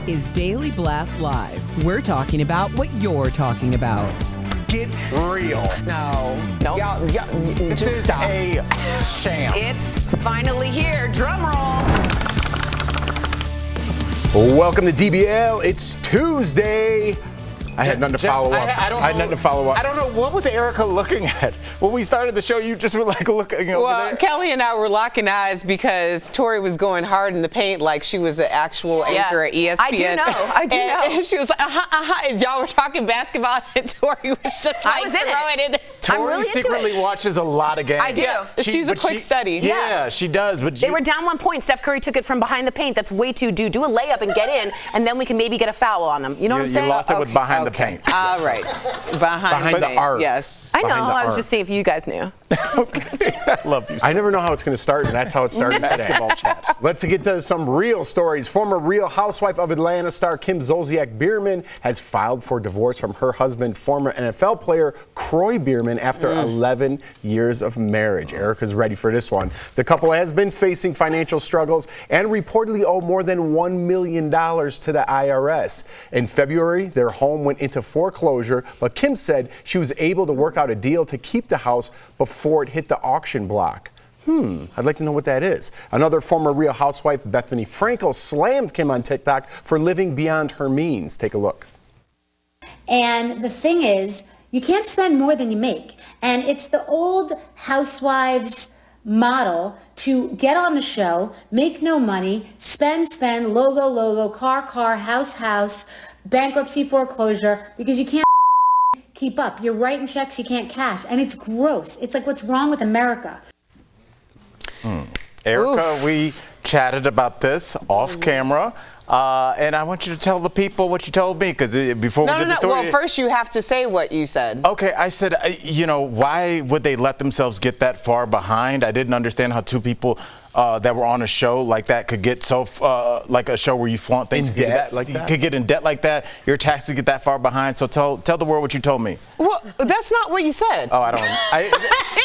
is Daily Blast Live. We're talking about what you're talking about. Get real. No. Y'all, This just is stop. a sham. It's finally here. Drum roll. Welcome to DBL. It's Tuesday. I had nothing to follow up. I had nothing to follow up. I don't know. What was Erica looking at? When we started the show, you just were like looking over Well, there. Kelly and I were locking eyes because Tori was going hard in the paint like she was an actual anchor at ESPN. I do know. And she was like, and y'all were talking basketball, and Tori was just I like was in it. throwing it. Tori really into secretly it. watches a lot of games. I do. Yeah, she's a quick study. Yeah, she does. But They were down 1 point. Steph Curry took it from behind the paint. That's way too do a layup and get in, and then we can maybe get a foul on them. You know what I'm saying? You lost it with behind the paint. All right. Behind the paint. arc. Yes. I know. Behind the I was arc. just seeing if you guys knew. Okay. I love you. I never know how it's going to start, and that's how it started today. Basketball chat. Let's get to some real stories. Former Real Housewife of Atlanta star Kim ZolciakBiermann has filed for divorce from her husband, former NFL player Kroy Biermann, after 11 years of marriage. Erica's ready for this one. The couple has been facing financial struggles and reportedly owe more than $1 million to the IRS. In February, their home went into foreclosure, but Kim said she was able to work out a deal to keep the house before it hit the auction block. I'd like to know what that is. Another former Real Housewife, Bethany Frankel, slammed Kim on TikTok for living beyond her means. Take a look. And the thing is, you can't spend more than you make. And it's the old housewives model to get on the show, make no money, spend, logo, car, house, bankruptcy, foreclosure, because you can't keep up. You're writing checks you can't cash. And it's gross. It's like, what's wrong with America? Erica, we chatted about this off camera. And I want you to tell the people what you told me, because before we did the story. Well, first you have to say what you said. Okay, I said, why would they let themselves get that far behind? I didn't understand how two people that were on a show like that could get so, like a show where you flaunt things. In debt like that? You could get in debt like that. Your taxes get that far behind. So tell the world what you told me. Well, that's not what you said. Oh,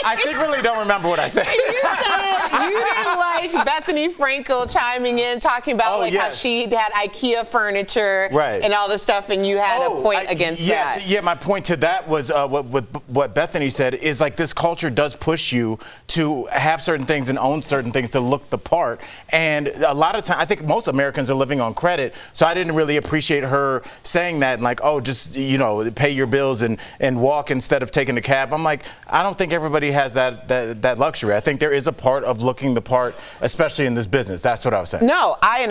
I secretly don't remember what I said. You said you didn't like Bethany Frankel chiming in, talking about how she had IKEA furniture and all this stuff, and you had a point against that. Yeah, my point to that was what Bethany said is like this culture does push you to have certain things and own certain things to look the part. And a lot of time, I think most Americans are living on credit, so I didn't really appreciate her saying that and like, oh, just, pay your bills and walk instead of taking a cab. I'm like, I don't think everybody has that luxury. I think there is a part of looking the part, especially in this business. That's what I was saying. No, I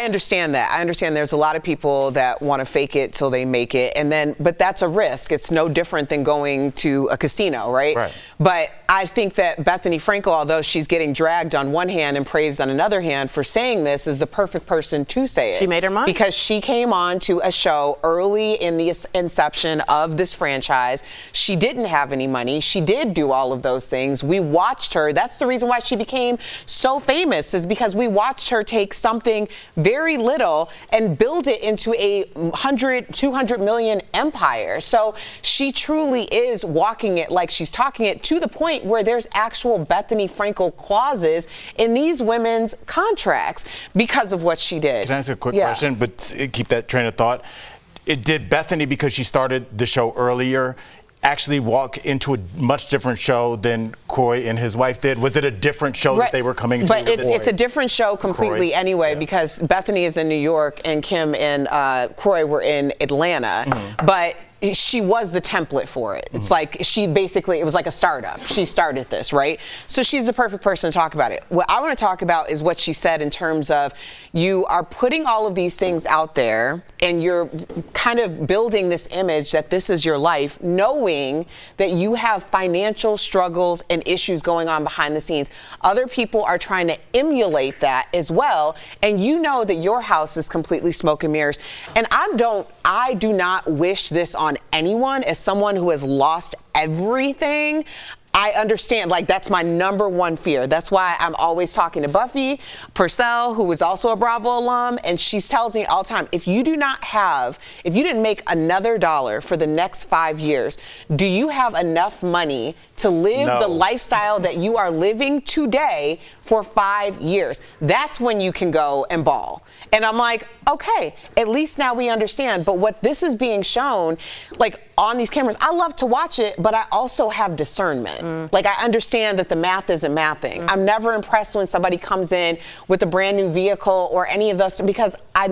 understand that. I understand there's a lot of people that want to fake it till they make it, but that's a risk. It's no different than going to a casino, right? But I think that Bethany Frankel, although she's getting dragged on one hand and praised on another hand for saying this, is the perfect person to say it. She made her money. Because she came on to a show early in the inception of this franchise. She didn't have any money. She did do all of those things. We watched her. That's the reason why she became so famous, is because we watched her take something very little and build it into a 200 million empire. So she truly is walking it like she's talking it, to the point where there's actual Bethany Frankel clauses in these women's contracts because of what she did. Can I ask a quick question, but keep that train of thought? Did Bethany, because she started the show earlier, actually walk into a much different show than Kroy and his wife did? Was it a different show that they were coming to? But it's a different show completely Kroy. anyway, because Bethany is in New York and Kim and Kroy were in Atlanta. But she was the template for it. It's like it was like a startup. She started this, right? So she's the perfect person to talk about it. What I want to talk about is what she said in terms of, you are putting all of these things out there and you're kind of building this image that this is your life, knowing that you have financial struggles and issues going on behind the scenes. Other people are trying to emulate that as well, and you know that your house is completely smoke and mirrors. And I do not wish this on anyone. As someone who has lost everything, I understand, like, that's my number one fear. That's why I'm always talking to Buffy Purcell, who is also a Bravo alum, and she tells me all the time, if you didn't make another dollar for the next 5 years, do you have enough money to live the lifestyle that you are living today for 5 years. That's when you can go and ball. And I'm like, okay, at least now we understand. But what this is being shown, like on these cameras, I love to watch it, but I also have discernment. Like I understand that the math isn't mathing. I'm never impressed when somebody comes in with a brand new vehicle or any of those, because I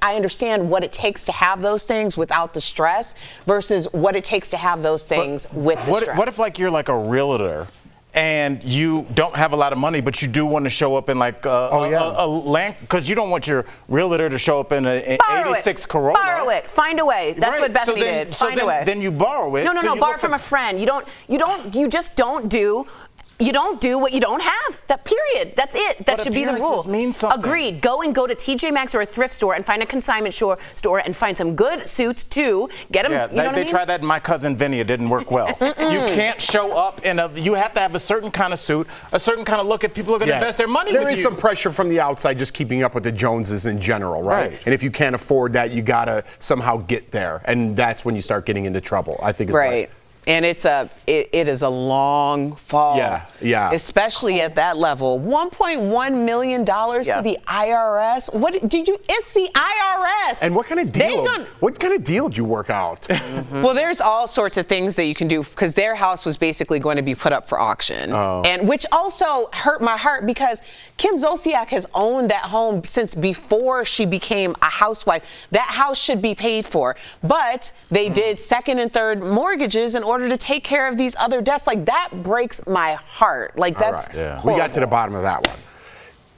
understand what it takes to have those things without the stress versus what it takes to have those things with the stress. What if like you're like a realtor and you don't have a lot of money, but you do want to show up in like a land, because you don't want your realtor to show up in an 86 Corolla. Borrow it. Find a way. That's what Bethany did. Find a way. Then you borrow it. No, borrow from a friend. You just don't do. You don't do what you don't have. That period. That's it. That should be the rule. Mean something. Agreed. Go to TJ Maxx or a thrift store and find a consignment store and find some good suits too. Get them. Yeah, you know what I mean? They tried that in My Cousin Vinny. It didn't work well. You can't show up in you have to have a certain kind of suit, a certain kind of look if people are going to invest their money with you. There is some pressure from the outside just keeping up with the Joneses in general, right? And if you can't afford that, you got to somehow get there. And that's when you start getting into trouble, I think is right. And it is a long fall. Yeah. Especially at that level. $1.1 million to the IRS. It's the IRS. And what kind of deal? What kind of deal did you work out? Well, there's all sorts of things that you can do, because their house was basically going to be put up for auction. And which also hurt my heart, because Kim Zolciak has owned that home since before she became a housewife. That house should be paid for. But they did second and third mortgages in order to take care of these other debts. Like, that breaks my heart. Like, that's We got to the bottom of that one.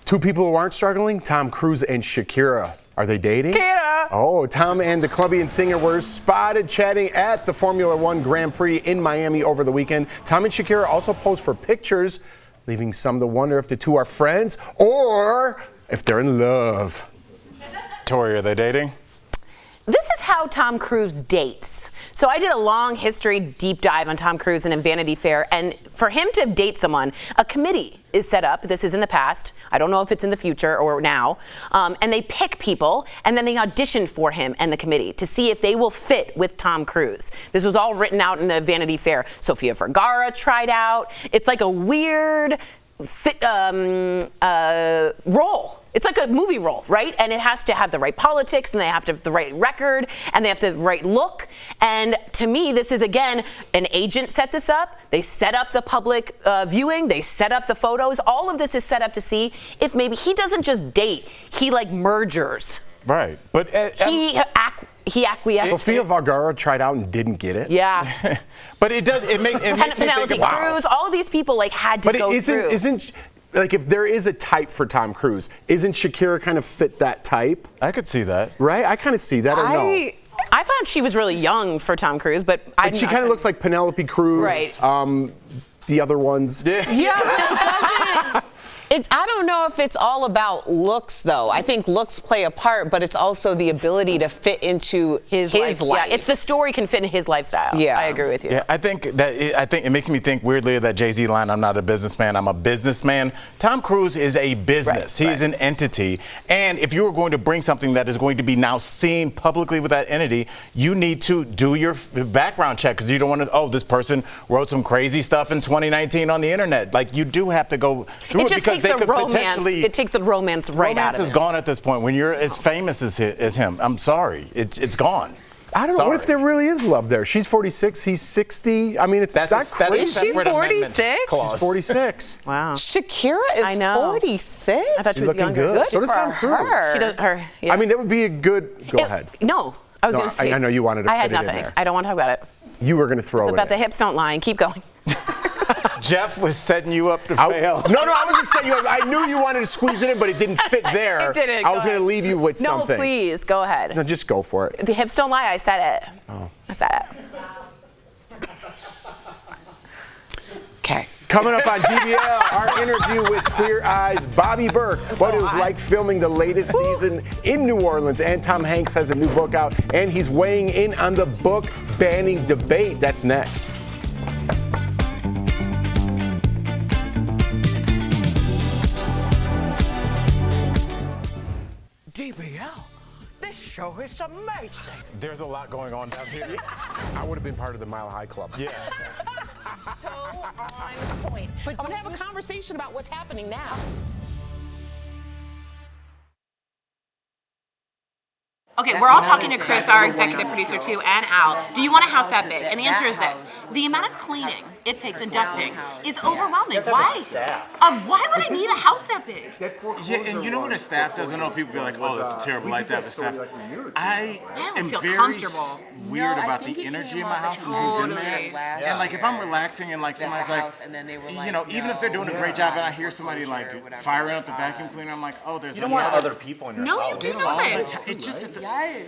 Two people who aren't struggling, Tom Cruise and Shakira. Are they dating? Shakira. Oh, Tom and the Colombian singer were spotted chatting at the Formula One Grand Prix in Miami over the weekend. Tom and Shakira also posed for pictures, leaving some to wonder if the two are friends or if they're in love. Tori, are they dating? This is how Tom Cruise dates. So I did a long history deep dive on Tom Cruise and in Vanity Fair, and for him to date someone, a committee is set up. This is in the past. I don't know if it's in the future or now. And they pick people, and then they audition for him and the committee to see if they will fit with Tom Cruise. This was all written out in the Vanity Fair. Sofia Vergara tried out. It's like a weird role. It's like a movie role, right? And it has to have the right politics, and they have to have the right record, and they have to have the right look. And to me, this is, again, an agent set this up. They set up the public viewing. They set up the photos. All of this is set up to see if maybe he doesn't just date. He, like, mergers. Right. But he acquiesced. Sofia Vergara tried out and didn't get it. Yeah. But it makes me think Penelope about Cruz, all of these people, like, had to go through. Isn't like, if there is a type for Tom Cruise, isn't Shakira kind of fit that type? I could see that. Right? I kind of see that, or no? I thought she was really young for Tom Cruise, but she kind of looks like Penelope Cruz. Right. The other ones. Yeah, but it doesn't. I don't know if it's all about looks, though. I think looks play a part, but it's also the ability to fit into his life. Yeah, it's the story can fit in his lifestyle. Yeah, I agree with you. Yeah, I think it makes me think weirdly of that Jay-Z line, "I'm not a businessman, I'm a businessman." Tom Cruise is a business. He's an entity. And if you are going to bring something that is going to be now seen publicly with that entity, you need to do your background check, because you don't want to, this person wrote some crazy stuff in 2019 on the internet. Like, you do have to go through it, because they could potentially. It takes the romance right out of it. Romance is gone at this point. When you're as famous as him, I'm sorry, it's gone. I don't know. What if there really is love there? She's 46, he's 60. I mean, it's not crazy. Is she 46? She's 46. Wow. Shakira is 46? I thought she was looking younger. good. So does Tom Cruise. She does, I mean, it would be a good. Go ahead. No, I was going to say. I know you wanted to fit I had it in nothing. there. I don't want to talk about it. You were going to throw it. It's about the hips don't lie. Keep going. Jeff was setting you up to fail. No, I wasn't setting you up. I knew you wanted to squeeze it in, but it didn't fit there. It didn't. I was going to leave you with something. No, please, go ahead. No, just go for it. The hips don't lie. I said it. Oh. I said it. Okay. Coming up on DBL, our interview with Queer Eye's Bobby Burke. What it was like filming the latest season in New Orleans. And Tom Hanks has a new book out, and he's weighing in on the book banning debate. That's next. DBL, this show is amazing. There's a lot going on down here. I would have been part of the Mile High Club. Yeah. So on point. But I'm gonna have a conversation about what's happening now. Okay, we're all talking to Chris, our executive producer, too, and Al. Do you want a house that big? And the answer is this. The amount of cleaning it takes and dusting is overwhelming. Why? Why would I need a house that big? Yeah, and you know what a staff does? I know people be like, oh, that's a terrible life to have a staff. I am feel very comfortable. weird about the energy in my house and who's in there. And like if I'm relaxing and like somebody's like, you know, even if they're doing a great job and I hear somebody like firing up the vacuum cleaner, I'm like, oh, there's another. You don't want other people in your house. No, you do not. It just is.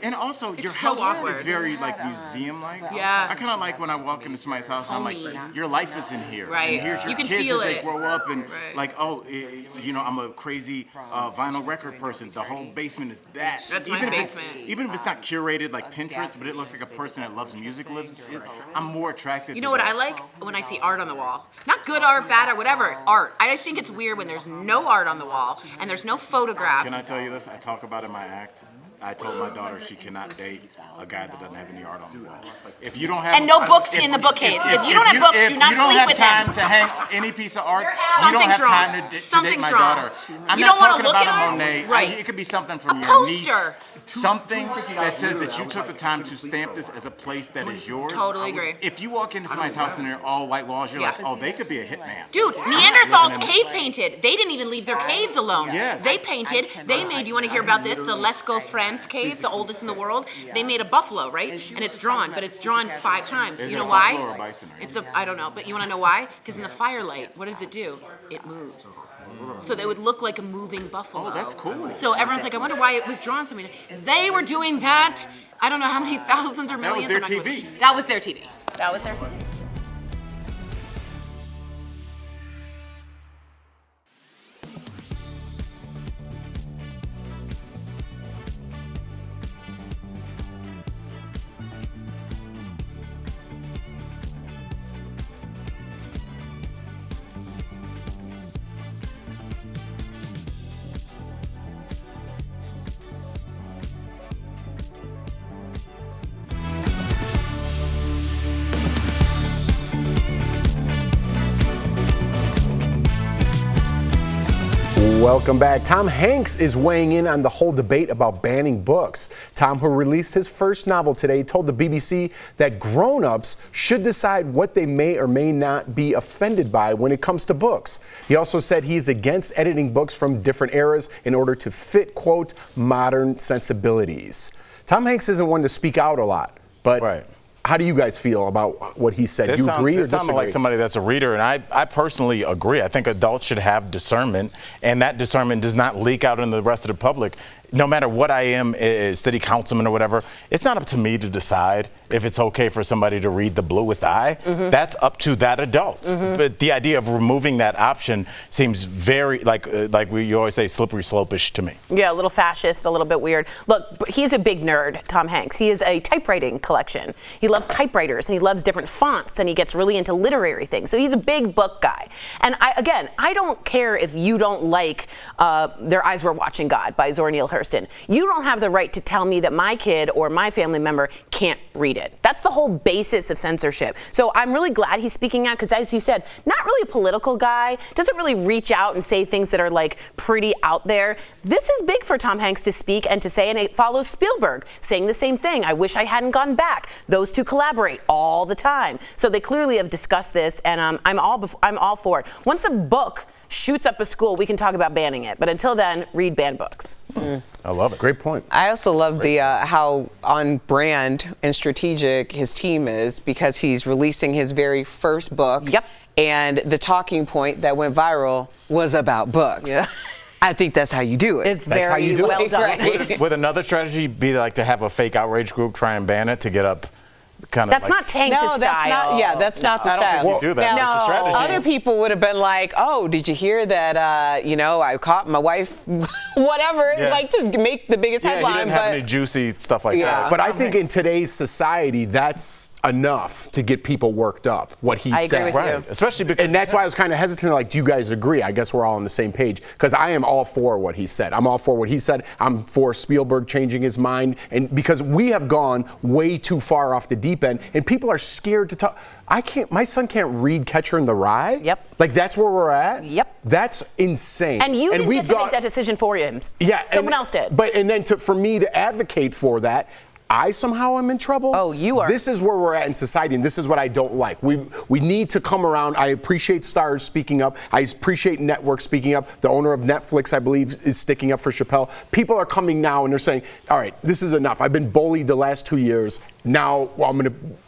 And also, your so house awkward. is very like museum-like. Yeah. I kind of like when I walk into somebody's house, and I'm like, your life is in here. Right. And here's your You can kids feel as they it. grow up, and like, oh, you know, I'm a crazy vinyl record person. The whole basement is that. That's my basement. Even if it's not curated like Pinterest, but it looks like a person that loves music lives it, I'm more attracted. You to know what that. I like? When I see art on the wall. Not good art, bad art, whatever. Art. I think it's weird when there's no art on the wall and there's no photographs. Can I tell you this? I talk about it in my act. I told my daughter she cannot date a guy that doesn't have any art on the wall. If you don't have And no books in the bookcase. If you don't have books, do not sleep with him. If you don't have time to hang any piece of art, you don't Something's have wrong. time to date Something's my wrong. daughter. I'm You not don't wanna talking look about at a art? Monet. Right. It could be something from A your niece. poster. Something that says that you took the time to stamp this as a place that is yours. Totally agree. If you walk into somebody's house and they're all white walls, you're like, oh, they could be a hitman. Dude, Neanderthals cave painted. They didn't even leave their caves alone. Yes. They painted. They made, you want to hear about this? The Lascaux France cave, the oldest in the world. They made a buffalo, right? And it's drawn, but it's drawn 5 times. Is You it know a why? buffalo or a bison? I don't know, but you want to know why? Because in the firelight, what does it do? It moves. So they would look like a moving buffalo. Oh, that's cool. So everyone's like, I wonder why it was drawn so many. They were doing that. I don't know how many thousands or millions. their I'm not gonna- TV. That was their TV. That was their TV. Welcome back. Tom Hanks is weighing in on the whole debate about banning books. Tom, who released his first novel today, told the BBC that grown-ups should decide what they may or may not be offended by when it comes to books. He also said he's against editing books from different eras in order to fit, quote, modern sensibilities. Tom Hanks isn't one to speak out a lot, but Right. how do you guys feel about what he said? You agree or This sounded disagree? like somebody that's a reader, and I personally agree. I think adults should have discernment, and that discernment does not leak out into the rest of the public. No matter what I am, as city councilman or whatever, it's not up to me to decide if it's okay for somebody to read The Bluest Eye. That's up to that adult. But the idea of removing that option seems very, you always say, slippery slope-ish to me. Yeah, a little fascist, a little bit weird. Look, but he's a big nerd, Tom Hanks. He has a typewriting collection. He loves typewriters and he loves different fonts and he gets really into literary things. So he's a big book guy. And I don't care if you don't like Their Eyes Were Watching God by Zora Neale Hurston. You don't have the right to tell me that my kid or my family member can't read it. That's the whole basis of censorship. So I'm really glad he's speaking out because, as you said, not really a political guy, doesn't really reach out and say things that are like pretty out there. This is big for Tom Hanks to speak and to say, and it follows Spielberg saying the same thing. I wish I hadn't gone back. Those two collaborate all the time. So they clearly have discussed this, and I'm all for it. Once a book shoots up a school, we can talk about banning it. But until then, read banned books. I love it. Great point. I also love the how on brand and strategic his team is because he's releasing his very first book. Yep. And the talking point that went viral was about books. Yeah. I think that's how you do it. It's That's how very you do it. well done. Right. Would another strategy be like to have a fake outrage group try and ban it to get up kind of That's like, not Hanks' No, style. that's not. Yeah, that's not the I don't style. think you do that. That's a strategy. Other people would have been like, "Oh, did you hear that? I caught my wife, whatever." Yeah. Like to make the biggest Yeah, he headline, didn't have but any juicy stuff like Yeah. that. But I think in today's society, that's enough to get people worked up, what he I said. agree with you. Right. Especially because. And that's why I was kind of hesitant, like, do you guys agree? I guess we're all on the same page, because I am all for what he said. I'm all for what he said. I'm for Spielberg changing his mind, and because we have gone way too far off the deep end, and people are scared to talk. My son can't read Catcher in the Rye. Yep. Like, that's where we're at? Yep. That's insane. And you didn't get to make that decision for him. Yeah. Someone else did. But and then for me to advocate for that, I somehow am in trouble. Oh, you are. This is where we're at in society, and this is what I don't like. We need to come around. I appreciate stars speaking up. I appreciate networks speaking up. The owner of Netflix, I believe, is sticking up for Chappelle. People are coming now and they're saying, all right, this is enough. I've been bullied the last 2 years. Now I'm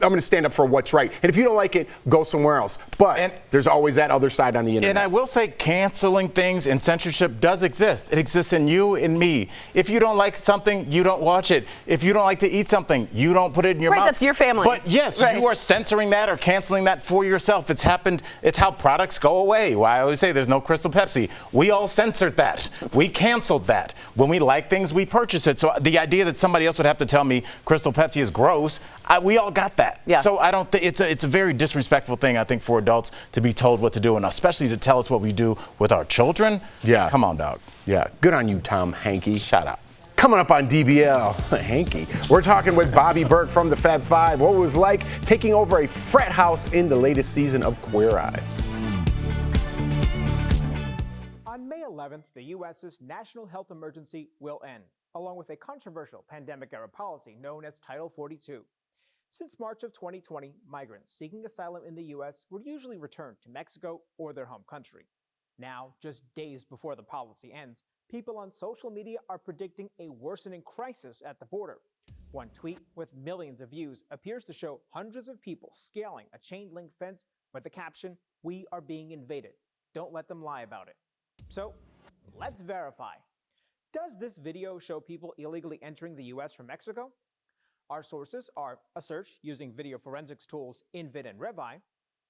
gonna stand up for what's right. And if you don't like it, go somewhere else. But there's always that other side on the internet. And I will say, canceling things and censorship does exist. It exists in you and me. If you don't like something, you don't watch it. If you don't like to eat something, you don't put it in your mouth. Right, that's your family. But yes, you are censoring that or canceling that for yourself. It's happened. It's how products go away. Why I always say there's no Crystal Pepsi. We all censored that. We canceled that. When we like things, we purchase it. So the idea that somebody else would have to tell me Crystal Pepsi is gross, we all got that. Yeah. So I don't think it's a very disrespectful thing, I think, for adults to be told what to do, and especially to tell us what we do with our children. Yeah. Come on, dog. Yeah. Good on you, Tom Hanky. Shout out. Coming up on DBL, Hanky, we're talking with Bobby Burke from the Fab Five. What it was like taking over a frat house in the latest season of Queer Eye. On May 11th, the U.S.'s national health emergency will end, along with a controversial pandemic-era policy known as Title 42. Since March of 2020, migrants seeking asylum in the U.S. would usually return to Mexico or their home country. Now, just days before the policy ends, people on social media are predicting a worsening crisis at the border. One tweet with millions of views appears to show hundreds of people scaling a chain-link fence with the caption, "We are being invaded. Don't let them lie about it." So, let's verify. Does this video show people illegally entering the U.S. from Mexico? Our sources are a search using video forensics tools Invid and Revi,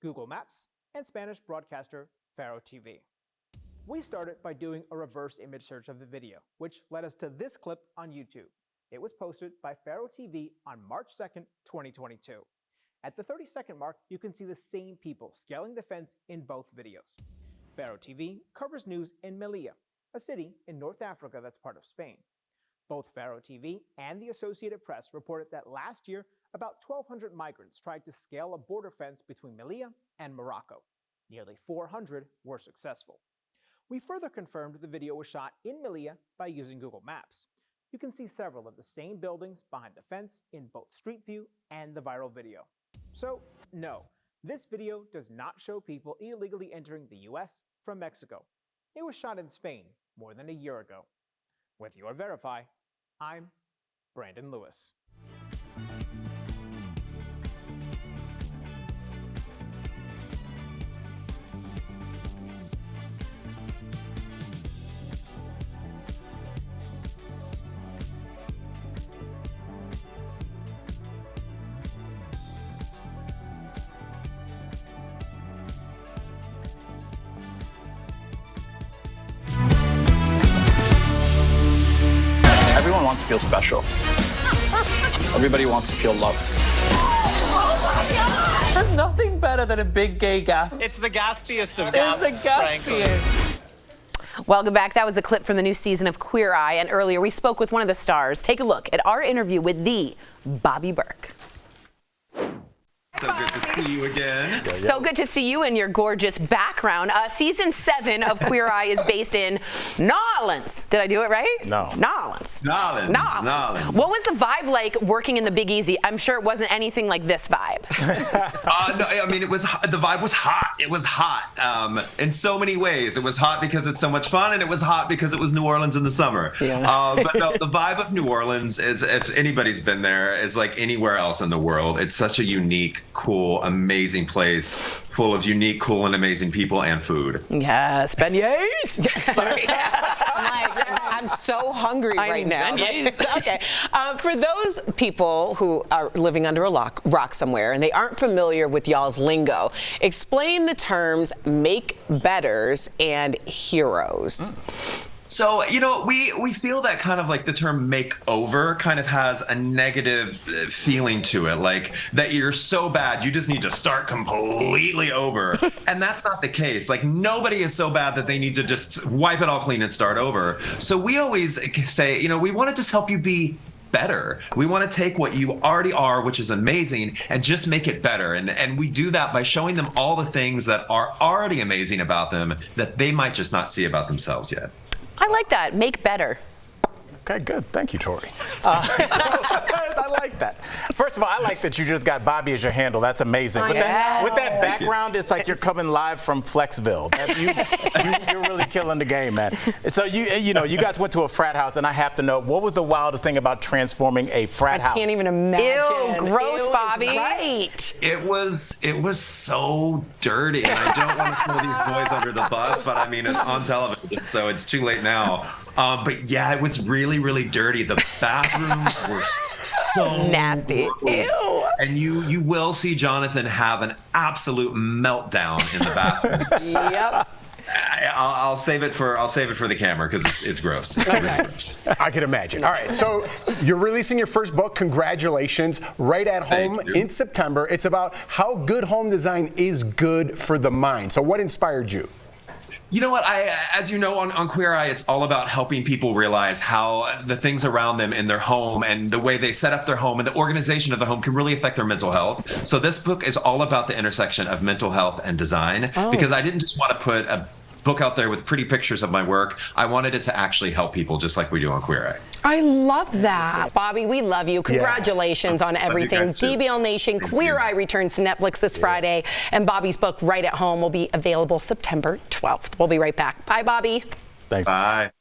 Google Maps, and Spanish broadcaster Faro TV. We started by doing a reverse image search of the video, which led us to this clip on YouTube. It was posted by Faro TV on March 2nd, 2022. At the 30-second mark, you can see the same people scaling the fence in both videos. Faro TV covers news in Melilla, a city in North Africa that's part of Spain. Both Faro TV and the Associated Press reported that last year, about 1,200 migrants tried to scale a border fence between Melilla and Morocco. Nearly 400 were successful. We further confirmed the video was shot in Melilla by using Google Maps. You can see several of the same buildings behind the fence in both Street View and the viral video. So, no, this video does not show people illegally entering the U.S. from Mexico. It was shot in Spain more than a year ago. With your Verify, I'm Brandon Lewis. Everyone wants to feel special. Everybody wants to feel loved. There's nothing better than a big gay gasp. It's the gaspiest of gasps, It's the frankly. gaspiest. Welcome back. That was a clip from the new season of Queer Eye, and earlier we spoke with one of the stars. Take a look at our interview with the Bobby Burke. So good to see you again. So good to see you and your gorgeous background. Season 7 of Queer Eye is based in New Orleans. Did I do it right? No. New Orleans. New Orleans. What was the vibe like working in the Big Easy? I'm sure it wasn't anything like this vibe. No, I mean, the vibe was hot. It was hot in so many ways. It was hot because it's so much fun, and it was hot because it was New Orleans in the summer. Yeah. But the vibe of New Orleans is, if anybody's been there, is like anywhere else in the world. It's such a unique, cool, amazing place full of unique, cool, and amazing people and food. Yes, beignets. Sorry. I'm so hungry right now. Okay. For those people who are living under a rock somewhere and they aren't familiar with y'all's lingo, explain the terms make betters and heroes. So, we feel that kind of like the term makeover kind of has a negative feeling to it, like that you're so bad, you just need to start completely over. And that's not the case. Like, nobody is so bad that they need to just wipe it all clean and start over. So we always say, we want to just help you be better. We want to take what you already are, which is amazing, and just make it better. And we do that by showing them all the things that are already amazing about them that they might just not see about themselves yet. I like that. Make better. Okay, good. Thank you, Tori. I like that. First of all, I like that you just got Bobby as your handle. That's amazing. With that background, it's like you're coming live from Flexville. You're really killing the game, man. So you guys went to a frat house, and I have to know, what was the wildest thing about transforming a frat house? I can't even imagine. Ew, gross, Bobby. Right. It was so dirty. And I don't want to throw these boys under the bus, but I mean, it's on television, so it's too late now. But yeah, it was really, really dirty. The bathrooms were so nasty. Gross. Ew. And you will see Jonathan have an absolute meltdown in the bathroom. Yep. I'll save it for the camera because it's gross. It's really gross. I can imagine. All right, so you're releasing your first book. Congratulations! Right at home in September. It's about how good home design is good for the mind. So what inspired you? You know what? As you know, on Queer Eye, it's all about helping people realize how the things around them in their home and the way they set up their home and the organization of their home can really affect their mental health. So this book is all about the intersection of mental health and design, because I didn't just want to put a book out there with pretty pictures of my work. I wanted it to actually help people just like we do on Queer Eye. I love that. Bobby, we love you. Congratulations on everything. DBL Nation, Queer Eye returns to Netflix this Friday, and Bobby's book, Right at Home, will be available September 12th. We'll be right back. Bye, Bobby. Thanks. Bye.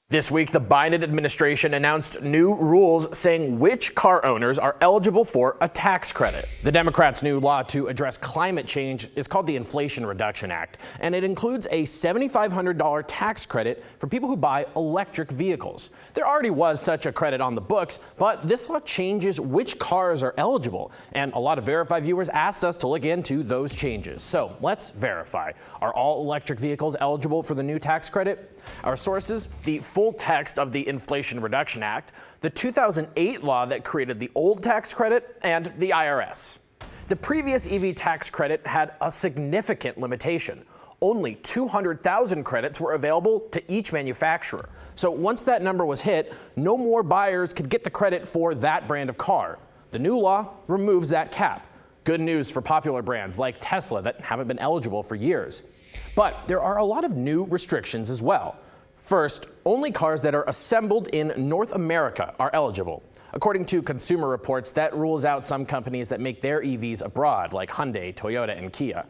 This week, the Biden administration announced new rules saying which car owners are eligible for a tax credit. The Democrats' new law to address climate change is called the Inflation Reduction Act, and it includes a $7,500 tax credit for people who buy electric vehicles. There already was such a credit on the books, but this law changes which cars are eligible, and a lot of Verify viewers asked us to look into those changes. So let's verify. Are all electric vehicles eligible for the new tax credit? Our sources: the full text of the Inflation Reduction Act, the 2008 law that created the old tax credit, and the IRS. The previous EV tax credit had a significant limitation. Only 200,000 credits were available to each manufacturer. So once that number was hit, no more buyers could get the credit for that brand of car. The new law removes that cap. Good news for popular brands like Tesla that haven't been eligible for years. But there are a lot of new restrictions as well. First, only cars that are assembled in North America are eligible. According to Consumer Reports, that rules out some companies that make their EVs abroad, like Hyundai, Toyota, and Kia.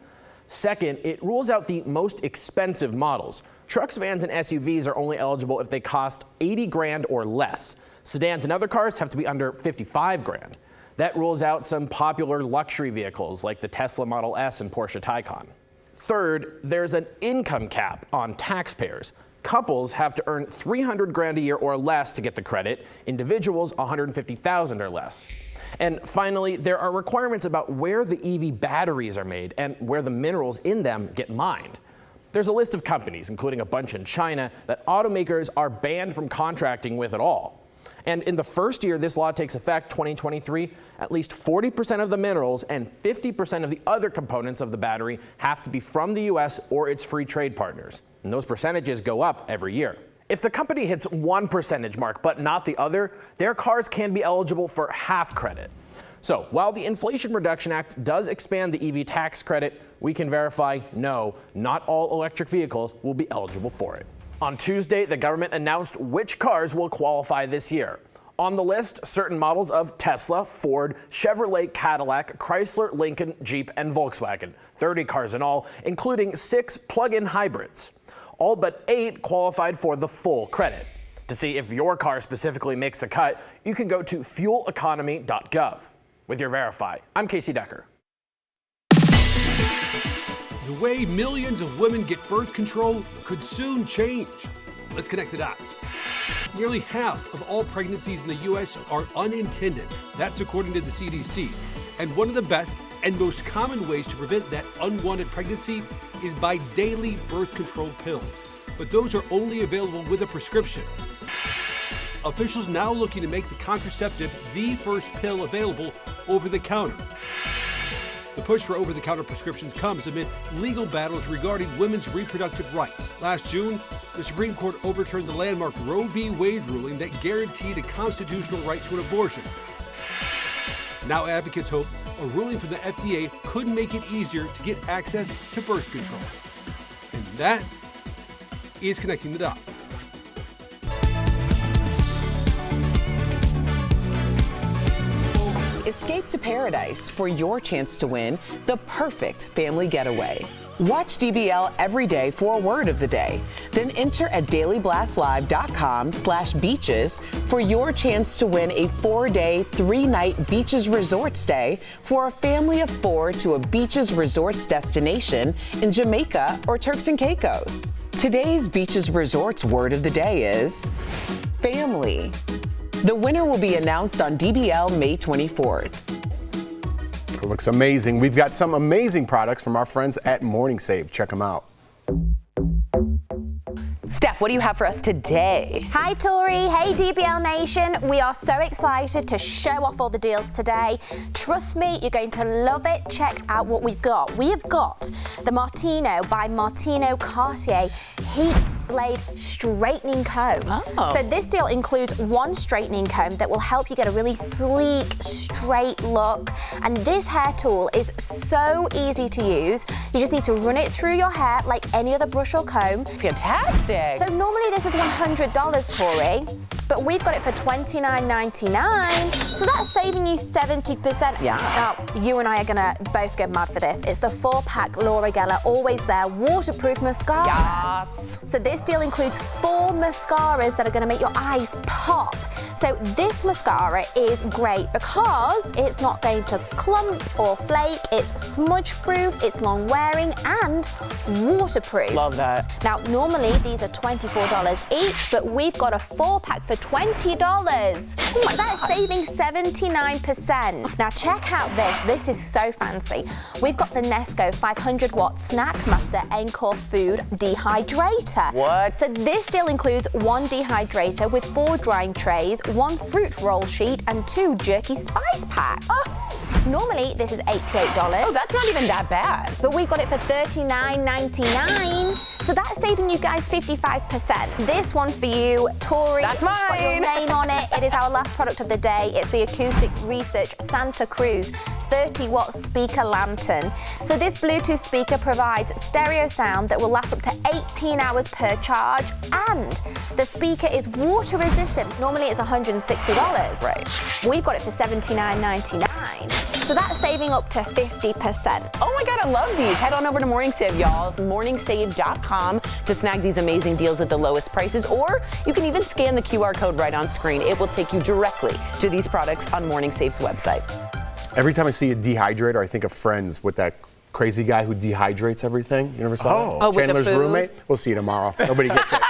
Second, it rules out the most expensive models. Trucks, vans, and SUVs are only eligible if they cost $80,000 or less. Sedans and other cars have to be under $55,000. That rules out some popular luxury vehicles like the Tesla Model S and Porsche Taycan. Third, there's an income cap on taxpayers. Couples have to earn $300,000 a year or less to get the credit. Individuals, $150,000 or less. And finally, there are requirements about where the EV batteries are made and where the minerals in them get mined. There's a list of companies, including a bunch in China, that automakers are banned from contracting with at all. And in the first year this law takes effect, 2023, at least 40% of the minerals and 50% of the other components of the battery have to be from the U.S. or its free trade partners. And those percentages go up every year. If the company hits one percentage mark but not the other, their cars can be eligible for half credit. So while the Inflation Reduction Act does expand the EV tax credit, we can verify, no, not all electric vehicles will be eligible for it. On Tuesday, the government announced which cars will qualify this year. On the list, certain models of Tesla, Ford, Chevrolet, Cadillac, Chrysler, Lincoln, Jeep, and Volkswagen. 30 cars in all, including 6 plug-in hybrids. All but 8 qualified for the full credit. To see if your car specifically makes the cut, you can go to fueleconomy.gov. With your Verify, I'm Casey Decker. The way millions of women get birth control could soon change. Let's connect the dots. Nearly half of all pregnancies in the U.S. are unintended. That's according to the CDC. And one of the best and most common ways to prevent that unwanted pregnancy is by daily birth control pills. but those are only available with a prescription. Officials now looking to make the contraceptive the first pill available over the counter. The push for over-the-counter prescriptions comes amid legal battles regarding women's reproductive rights. Last June, the Supreme Court overturned the landmark Roe v. Wade ruling that guaranteed a constitutional right to an abortion. Now advocates hope a ruling from the FDA could make it easier to get access to birth control. And that is Connecting the Dots. Escape to paradise for your chance to win the perfect family getaway. Watch DBL every day for a word of the day. Then enter at dailyblastlive.com/beaches for your chance to win a 4-day, 3-night beaches resort stay for a family of 4 to a beaches resorts destination in Jamaica or Turks and Caicos. Today's beaches resorts word of the day is family. The winner will be announced on DBL May 24th. It looks amazing. We've got some amazing products from our friends at Morning Save. Check them out. Steph, what do you have for us today? Hi Tori, hey DBL Nation. We are so excited to show off all the deals today. Trust me, you're going to love it. Check out what we've got. We have got the Martino by Martino Cartier Heat Blade Straightening Comb. Oh. So this deal includes one straightening comb that will help you get a really sleek, straight look. And this hair tool is so easy to use. You just need to run it through your hair like any other brush or comb. Fantastic. So normally this is $100, Tori, but we've got it for $29.99. So that's saving you 70%. Yeah. Now, you and I are gonna both go mad for this. It's the 4-pack Laura Geller Always There waterproof mascara. Yes. So this deal includes 4 mascaras that are gonna make your eyes pop. So this mascara is great because it's not going to clump or flake. It's smudge-proof, it's long-wearing, and waterproof. Love that. Now, normally these are $24 each, but we've got a 4-pack for $20. Oh my That's God. saving 79%. Now, check out this. This is so fancy. We've got the Nesco 500-watt Snack Master Encore Food Dehydrator. What? So this deal includes 1 dehydrator with 4 drying trays, 1 fruit roll sheet, and 2 jerky spice packs. Normally, this is $88. Oh, that's not even that bad. But we've got it for $39.99. So that's saving you guys 55%. This one for you, Tori. That's It's got your mine. name on it. It is our last product of the day. It's the Acoustic Research Santa Cruz 30-watt speaker lantern. So this Bluetooth speaker provides stereo sound that will last up to 18 hours per charge, and the speaker is water resistant. Normally it's $160. Right. We've got it for $79.99. So that's saving up to 50%. Oh my God, I love these. Head on over to Morning Save, y'all. morningsave.com to snag these amazing deals at the lowest prices, or you can even scan the QR code right on screen. It will take you directly to these products on Morning Save's website. Every time I see a dehydrator, I think of Friends with that crazy guy who dehydrates everything. You never saw that? Oh, with the Chandler's food? roommate? We'll see you tomorrow. Nobody gets it.